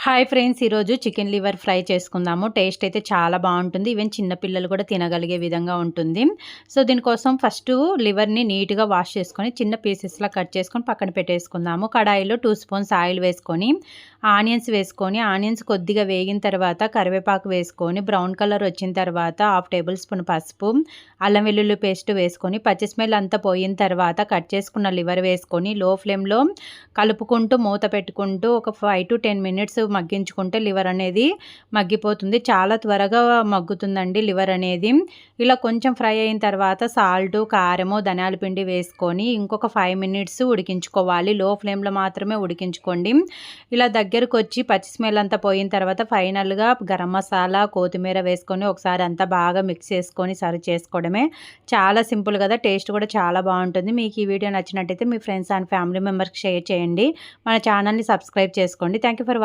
Hi friends, ఈరోజు chicken liver fry చేసుకుందాము. Taste అయితే చాలా బాగుంటుంది. ఈవెన్ చిన్న పిల్లలు కూడా తినగలిగే విధంగా ఉంటుంది. సో దీనికోసం ఫస్ట్ లివర్ని నీట్గా వాష్ చేసుకొని చిన్న పీసెస్లా కట్ చేసుకొని పక్కన పెట్టేసుకుందాము. కడాయిలో 2 స్పూన్స్ ఆయిల్ వేసుకొని ఆనియన్స్ కొద్దిగా వేగిన తర్వాత కరివేపాకు వేసుకొని బ్రౌన్ కలర్ వచ్చిన తర్వాత 1/2 టేబుల్ స్పూన్ పసుపు, అల్లం వెల్లుల్లి పేస్ట్ వేసుకొని పచ్చి స్మెల్ అంతా పోయిన తర్వాత కట్ చేసుకున్న లివర్ వేసుకొని లో ఫ్లేమ్లో కలుపుకుంటూ మూత పెట్టుకుంటూ ఒక 5 to 10 మినిట్స్ మగ్గించుకుంటే లివర్ అనేది మగ్గిపోతుంది. చాలా త్వరగా మగ్గుతుందండి లివర్ అనేది. ఇలా కొంచెం ఫ్రై అయిన తర్వాత సాల్ట్, కారము, ధనియాల పిండి వేసుకొని ఇంకొక 5 మినిట్స్ ఉడికించుకోవాలి. లో ఫ్లేమ్లో మాత్రమే ఉడికించుకోండి. ఇలా దగ్గరకు వచ్చి పచ్చి స్మెల్ అంతా పోయిన తర్వాత ఫైనల్గా గరం మసాలా, కొత్తిమీర వేసుకొని ఒకసారి అంతా బాగా మిక్స్ చేసుకొని సర్వ్ చేసుకోవడమే. చాలా సింపుల్ కదా, టేస్ట్ కూడా చాలా బాగుంటుంది. మీకు ఈ వీడియో నచ్చినట్టయితే మీ ఫ్రెండ్స్ అండ్ ఫ్యామిలీ మెంబర్స్కి షేర్ చేయండి. మన ఛానల్ని సబ్స్క్రైబ్ చేసుకోండి. Thank you for